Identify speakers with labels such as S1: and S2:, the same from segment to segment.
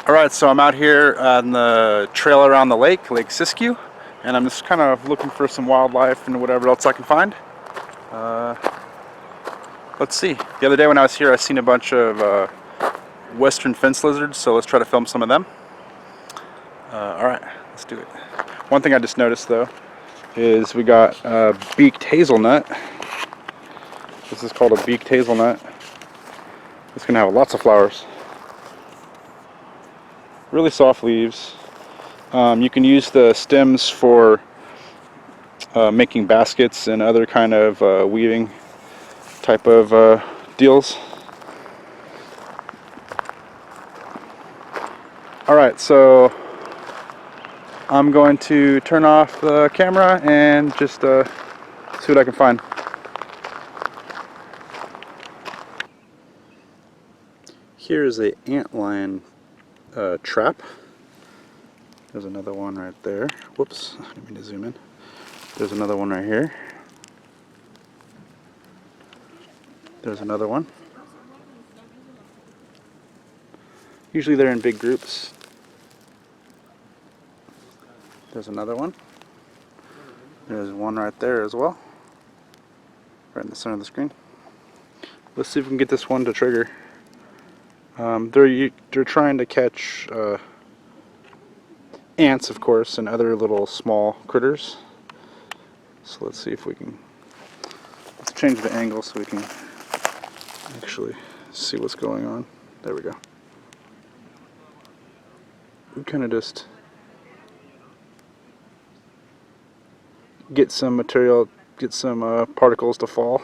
S1: Alright, so I'm out here on the trail around the Lake Siskiyou, and I'm just kind of looking for some wildlife and whatever else I can find. Uh, let's see. The other day when I was here, I seen a bunch of western fence lizards, so let's try to film some of them. Alright, let's do it. One thing I just noticed though is we got a beaked hazelnut. This is called a beaked hazelnut. It's going to have lots of flowers. Really soft leaves. You can use the stems for making baskets and other kind of weaving type of deals. Alright, so I'm going to turn off the camera and just see what I can find. Here's a antlion trap. There's another one right there. Whoops, I didn't mean to zoom in. There's another one right here. There's another one. Usually they're in big groups. There's another one. There's one right there as well. Right in the center of the screen. Let's see if we can get this one to trigger. They're trying to catch ants, of course, and other little small critters. So let's see if we can. Let's change the angle so we can actually see what's going on. There we go. We kind of just get some material, get some particles to fall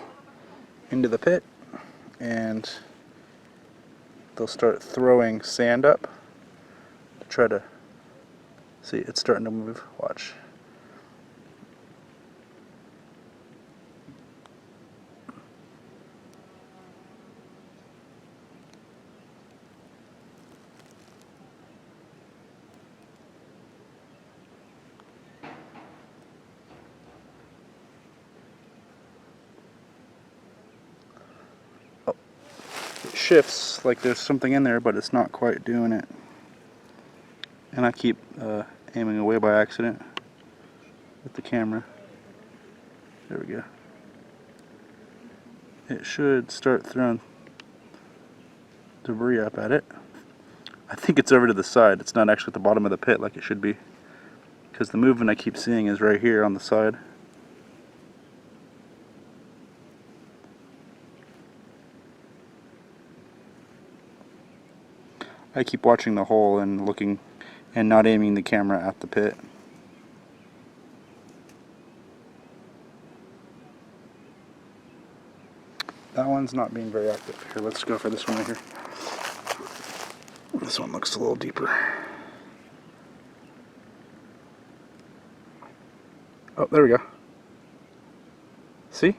S1: into the pit, and they'll start throwing sand up to try to see. It's starting to move. Watch. Oh, it shifts like there's something in there, but it's not quite doing it. And I keep aiming away by accident with the camera. There we go. It should start throwing debris up at it. I think it's over to the side. It's not actually at the bottom of the pit like it should be, because the movement I keep seeing is right here on the side. I keep watching the hole and looking and not aiming the camera at the pit. That one's not being very active. Here, let's go for this one right here. This one looks a little deeper. Oh, there we go. See?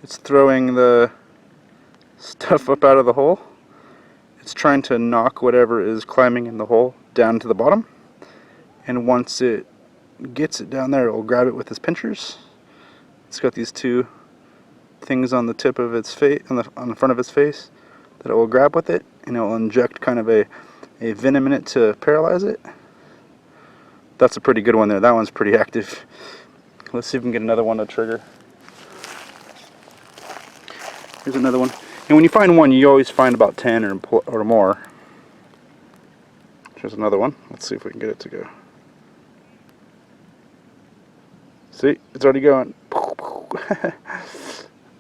S1: It's throwing the stuff up out of the hole. It's trying to knock whatever is climbing in the hole down to the bottom. And once it gets it down there, it will grab it with its pinchers. It's got these two things on the tip of its face, on the front of its face, that it will grab with it, and it will inject kind of a venom in it to paralyze it. That's a pretty good one there. That one's pretty active. Let's see if we can get another one to trigger. Here's another one. And when you find one, you always find about 10 or more. Here's another one. Let's see if we can get it to go. See, it's already going.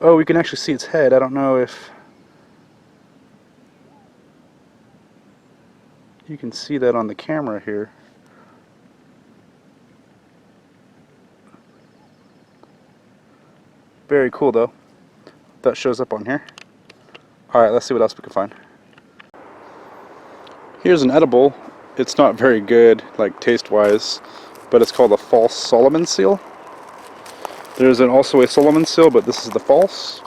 S1: Oh, we can actually see its head. I don't know if you can see that on the camera here. Very cool though. That shows up on here. Alright, let's see what else we can find. Here's an edible. It's not very good, like taste-wise, but it's called a false Solomon seal. There's also a Solomon seal, but this is the false.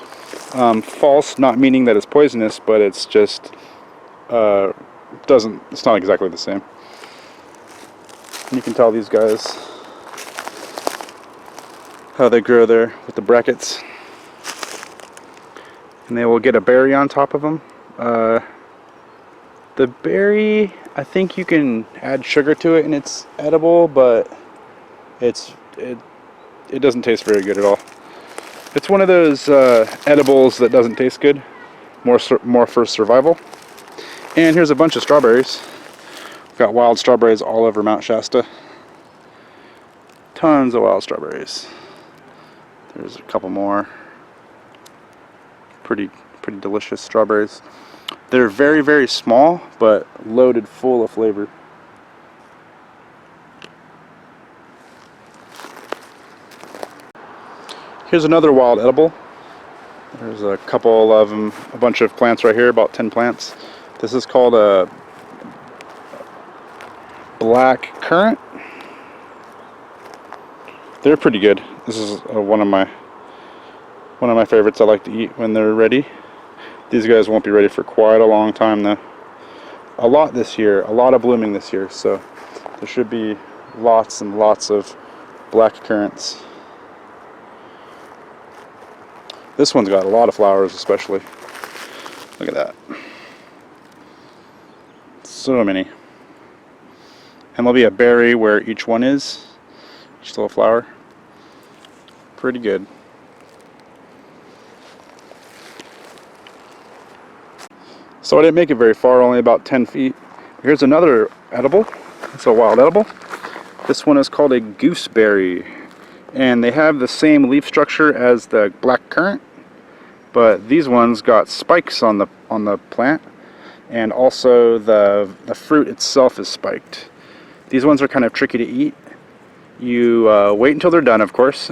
S1: False not meaning that it's poisonous, but it's just it's not exactly the same. And you can tell these guys how they grow there with the brackets. And they will get a berry on top of them. The berry, I think you can add sugar to it and it's edible, but it doesn't taste very good at all. It's one of those edibles that doesn't taste good, more for survival. And here's a bunch of strawberries. We've got wild strawberries all over Mount Shasta. Tons of wild strawberries. There's a couple more. Pretty delicious strawberries. They're very, very small, but loaded full of flavor. Here's another wild edible. There's a couple of them, a bunch of plants right here, about 10 plants. This is called a black currant. They're pretty good. This is one of my favorites I like to eat when they're ready. These guys won't be ready for quite a long time though. A lot this year, a lot of blooming this year, so there should be lots and lots of black currants. This one's got a lot of flowers especially. Look at that. So many. And there'll be a berry where each one is. Each little flower. Pretty good. So I didn't make it very far, only about 10 feet. Here's another edible. It's a wild edible. This one is called a gooseberry. And they have the same leaf structure as the black currant, but these ones got spikes on the plant, and also the fruit itself is spiked. These ones are kind of tricky to eat. You wait until they're done, of course,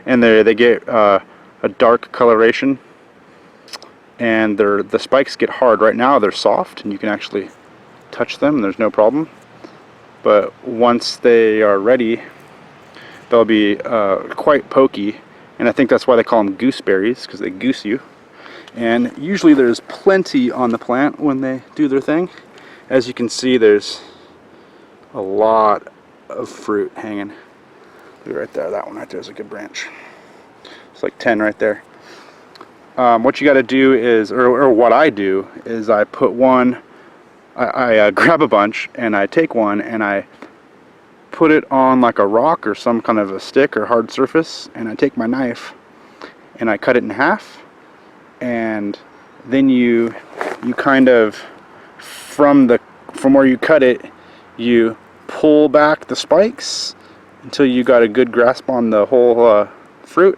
S1: and they get a dark coloration, and the spikes get hard. Right now they're soft, and you can actually touch them, and there's no problem. But once they are ready, they'll be quite pokey, and I think that's why they call them gooseberries, because they goose you. And usually there's plenty on the plant when they do their thing. As you can see, there's a lot of fruit hanging. Look right there, that one right there is a good branch. It's like 10 right there. What you got to do is, or what I do, is I put one, I grab a bunch, and I take one, and I put it on like a rock or some kind of a stick or hard surface, and I take my knife and I cut it in half, and then you kind of from where you cut it, you pull back the spikes until you got a good grasp on the whole fruit,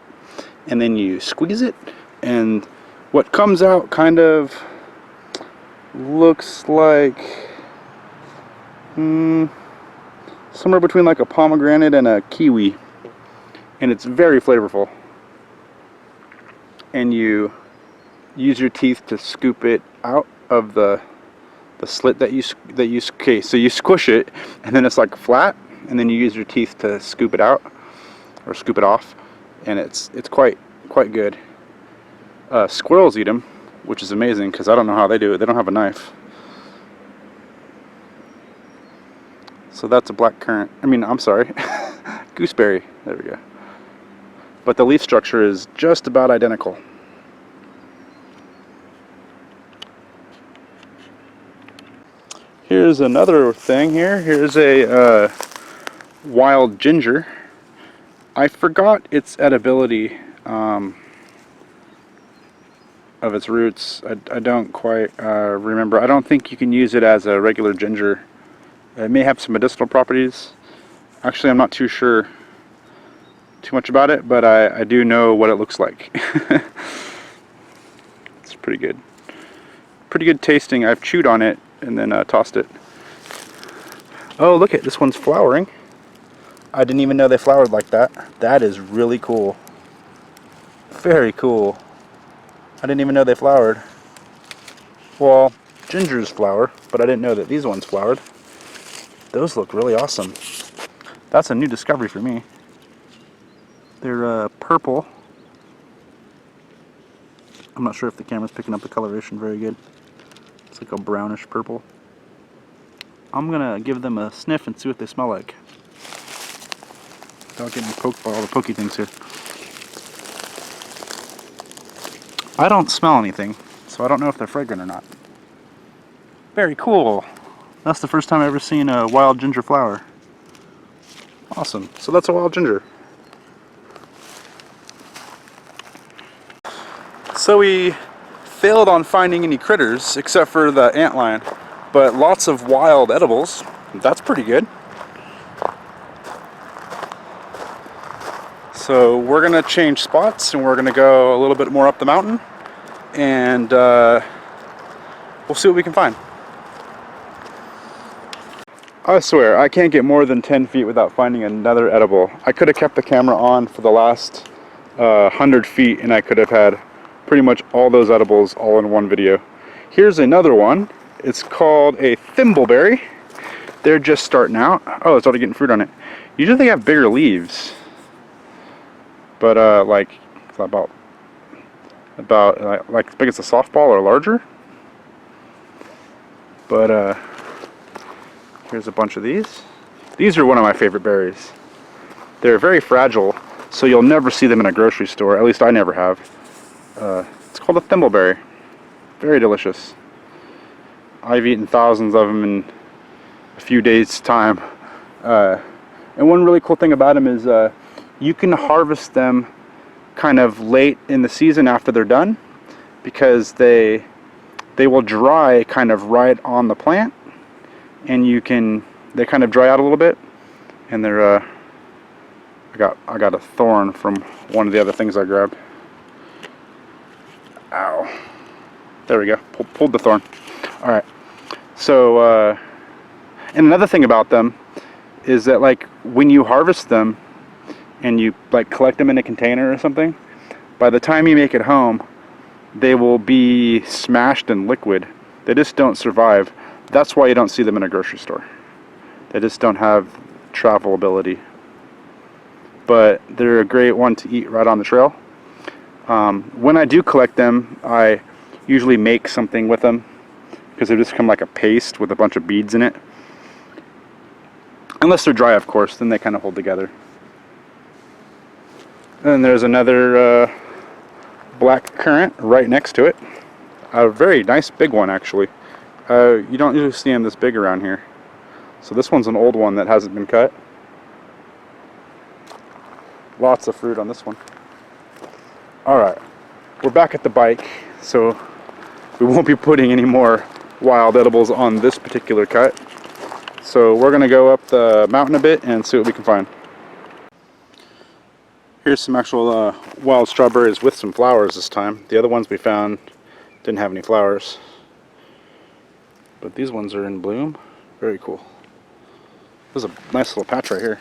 S1: and then you squeeze it, and what comes out kind of looks like somewhere between like a pomegranate and a kiwi, and it's very flavorful. And you use your teeth to scoop it out of the slit that you okay, so you squish it, and then it's like flat, and then you use your teeth to scoop it out or scoop it off, and it's quite good. Squirrels eat them, which is amazing because I don't know how they do it. They don't have a knife. So that's a black currant. I'm sorry, gooseberry. There we go. But the leaf structure is just about identical. Here's another thing here. Here's a wild ginger. I forgot its edibility of its roots. I don't quite remember. I don't think you can use it as a regular ginger. It may have some medicinal properties. Actually, I'm not too sure too much about it, but I do know what it looks like. It's pretty good. Pretty good tasting. I've chewed on it and then tossed it. Oh, look at this one's flowering. I didn't even know they flowered like that. That is really cool. Very cool. I didn't even know they flowered. Well, gingers flower, but I didn't know that these ones flowered. Those look really awesome. That's a new discovery for me. They're purple. I'm not sure if the camera's picking up the coloration very good. It's like a brownish purple. I'm gonna give them a sniff and see what they smell like. Without getting poked by all the pokey things here. I don't smell anything, so I don't know if they're fragrant or not. Very cool. That's the first time I've ever seen a wild ginger flower. Awesome. So that's a wild ginger. So we failed on finding any critters except for the antlion, but lots of wild edibles. That's pretty good. So we're gonna change spots and we're gonna go a little bit more up the mountain, and we'll see what we can find. I swear, I can't get more than 10 feet without finding another edible. I could have kept the camera on for the last 100 feet and I could have had pretty much all those edibles all in one video. Here's another one. It's called a thimbleberry. They're just starting out. Oh, it's already getting fruit on it. Usually they have bigger leaves, but like about like as big as a softball or larger. But here's a bunch of these. These are one of my favorite berries. They're very fragile, so you'll never see them in a grocery store. At least I never have. It's called a thimbleberry. Very delicious. I've eaten thousands of them in a few days' time. And one really cool thing about them is you can harvest them kind of late in the season after they're done, because they will dry kind of right on the plant, and they kind of dry out a little bit, and they're I got a thorn from one of the other things I grabbed. Ow. There we go. Pulled the thorn. Alright. So, and another thing about them is that, like, when you harvest them and you, like, collect them in a container or something, by the time you make it home, they will be smashed in liquid. They just don't survive. That's why you don't see them in a grocery store. They just don't have travel ability. But they're a great one to eat right on the trail. When I do collect them, I usually make something with them, because they just come like a paste with a bunch of beads in it. Unless they're dry, of course, then they kind of hold together. And there's another black currant right next to it. A very nice big one, actually. You don't usually see them this big around here. So this one's an old one that hasn't been cut. Lots of fruit on this one. Alright, we're back at the bike, so we won't be putting any more wild edibles on this particular cut. So we're going to go up the mountain a bit and see what we can find. Here's some actual wild strawberries with some flowers this time. The other ones we found didn't have any flowers. But these ones are in bloom. Very cool. There's a nice little patch right here.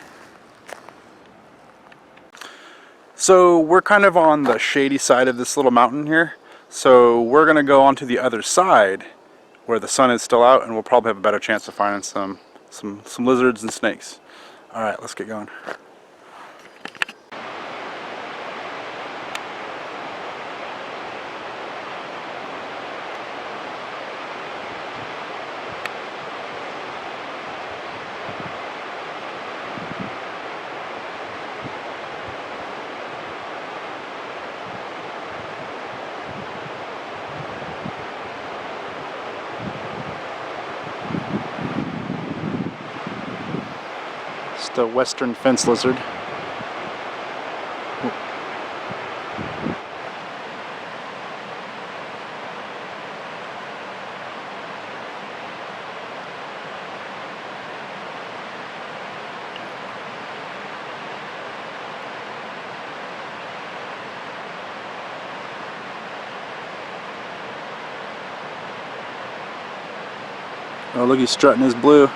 S1: So we're kind of on the shady side of this little mountain here. So we're going to go onto the other side where the sun is still out, and we'll probably have a better chance of finding some lizards and snakes. Alright, let's get going. The western fence lizard. Oh, look, he's strutting his blue.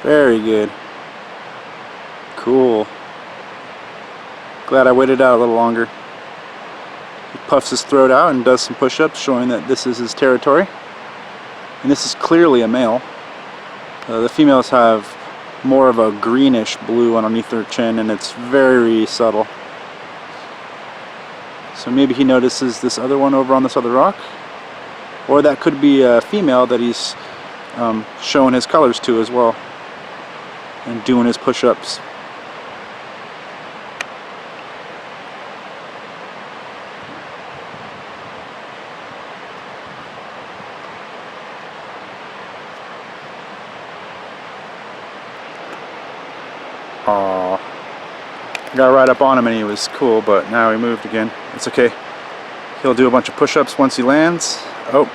S1: Very good. Cool. Glad I waited out a little longer. He puffs his throat out and does some push-ups, showing that this is his territory. And this is clearly a male. The females have more of a greenish blue underneath their chin, and it's very subtle. So maybe he notices this other one over on this other rock. Or that could be a female that he's showing his colors to as well, and doing his push-ups. Aww. I got right up on him and he was cool, but now he moved again. It's okay. He'll do a bunch of push-ups once he lands. Oh.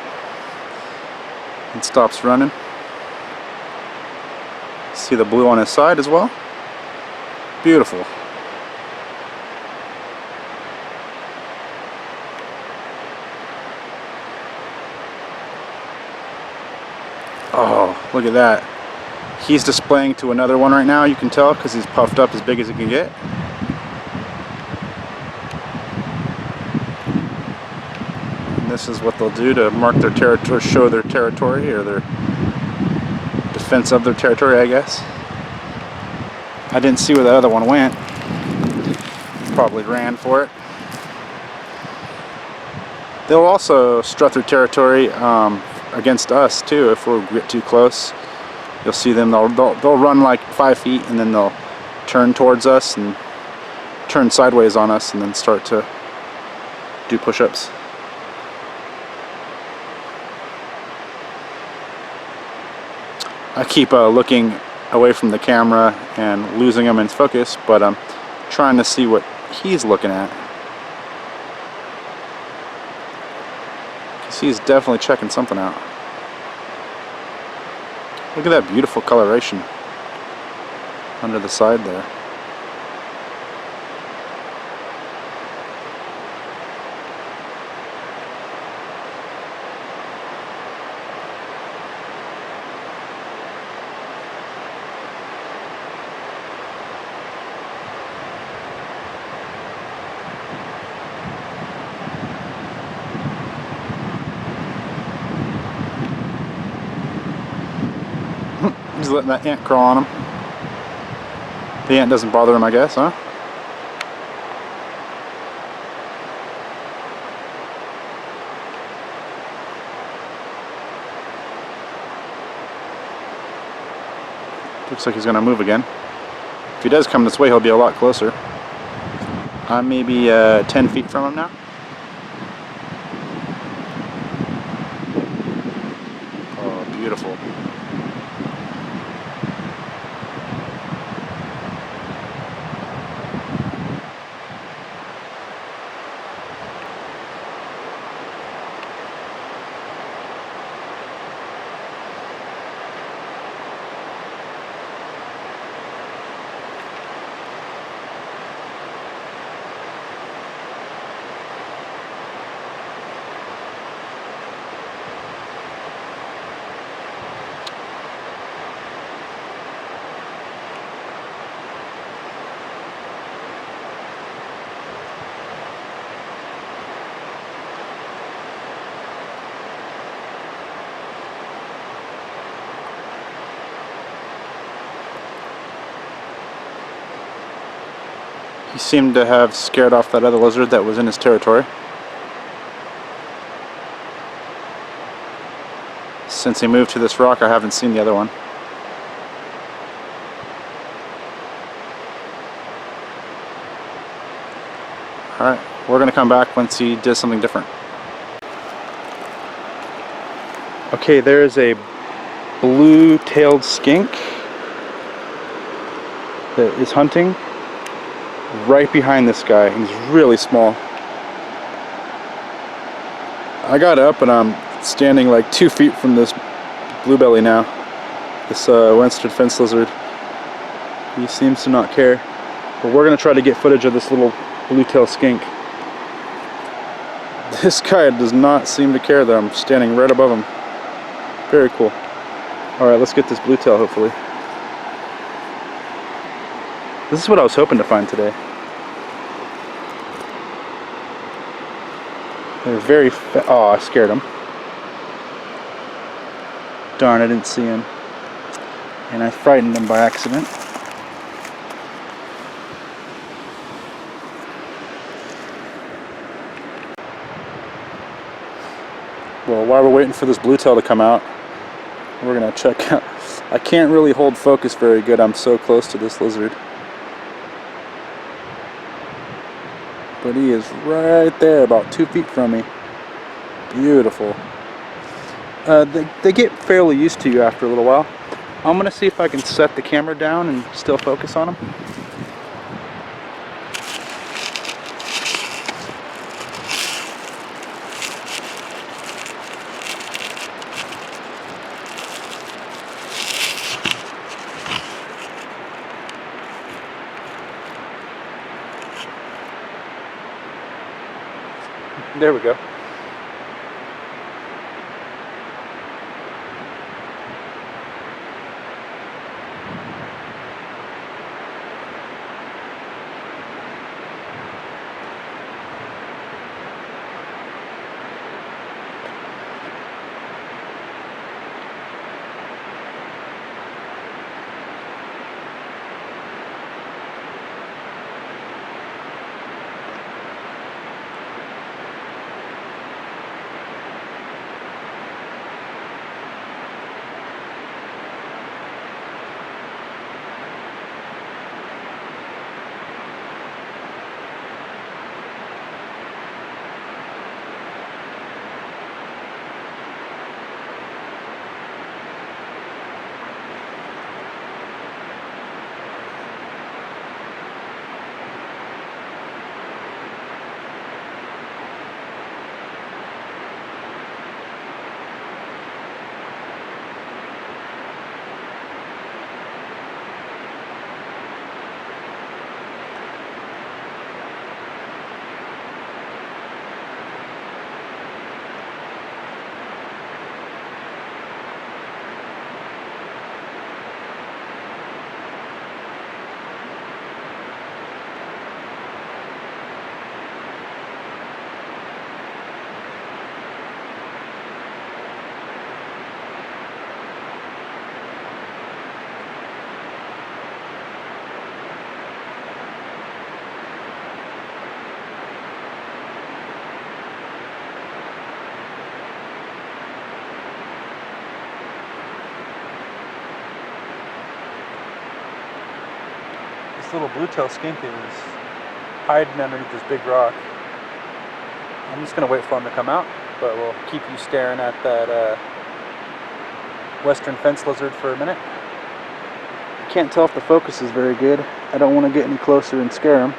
S1: And stops running. See the blue on his side as well? Beautiful. Oh, look at that. He's displaying to another one right now, you can tell, because he's puffed up as big as he can get. And this is what they'll do to mark their territory, show their territory, or their defense of their territory, I guess. I didn't see where that other one went. Probably ran for it. They'll also strut their territory against us too if we get too close. You'll see them, they'll run like 5 feet and then they'll turn towards us and turn sideways on us and then start to do push-ups. I keep looking away from the camera and losing him in focus, but I'm trying to see what he's looking at. Because he's definitely checking something out. Look at that beautiful coloration under the side there. He's letting that ant crawl on him. The ant doesn't bother him, I guess, huh? Looks like he's going to move again. If he does come this way, he'll be a lot closer. I'm maybe 10 feet from him now. Oh, beautiful. He seemed to have scared off that other lizard that was in his territory. Since he moved to this rock, I haven't seen the other one. Alright, we're going to come back once he does something different. Okay, there is a blue-tailed skink that is hunting right behind this guy. He's really small. I got up and I'm standing like 2 feet from this bluebelly now. This Western fence lizard. He seems to not care. But we're going to try to get footage of this little blue-tailed skink. This guy does not seem to care that I'm standing right above him. Very cool. Alright, let's get this blue-tail hopefully. This is what I was hoping to find today. They're very oh, I scared him. Darn, I didn't see him. And I frightened him by accident. Well, while we're waiting for this blue-tail to come out, we're gonna check out. I can't really hold focus very good. I'm so close to this lizard. But he is right there, about 2 feet from me. Beautiful. They get fairly used to you after a little while. I'm gonna see if I can set the camera down and still focus on him. There we go. Little blue-tailed skink is hiding underneath this big rock. I'm just gonna wait for him to come out, but we'll keep you staring at that western fence lizard for a minute. Can't tell if the focus is very good. I don't want to get any closer and scare him,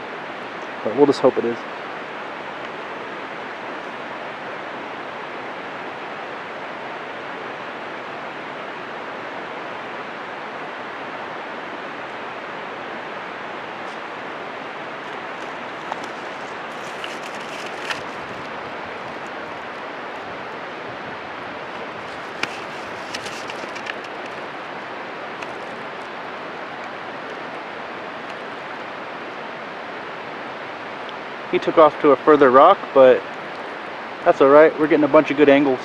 S1: but we'll just hope it is. He took off to a further rock, but that's alright. We're getting a bunch of good angles.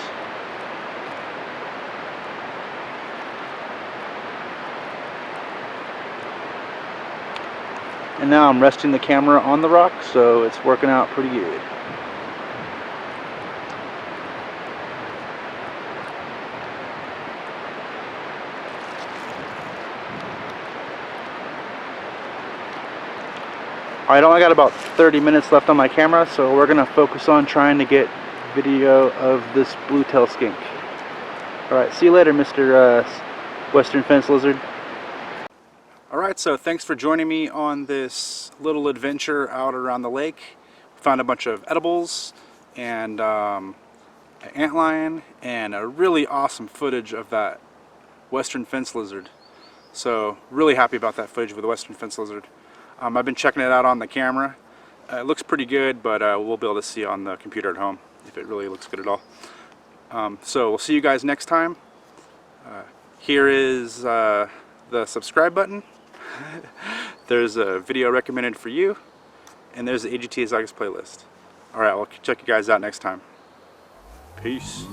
S1: And now I'm resting the camera on the rock, so it's working out pretty good. Alright, I only got about 30 minutes left on my camera, so we're going to focus on trying to get video of this blue-tail skink. Alright, see you later, Mr. Western Fence Lizard. Alright, so thanks for joining me on this little adventure out around the lake. We found a bunch of edibles and an antlion and a really awesome footage of that Western Fence Lizard. So, really happy about that footage with the Western Fence Lizard. I've been checking it out on the camera. It looks pretty good, but we'll be able to see on the computer at home if it really looks good at all. So we'll see you guys next time. Here is the subscribe button. There's a video recommended for you, and there's the AGT August playlist. Alright, we'll check you guys out next time. Peace.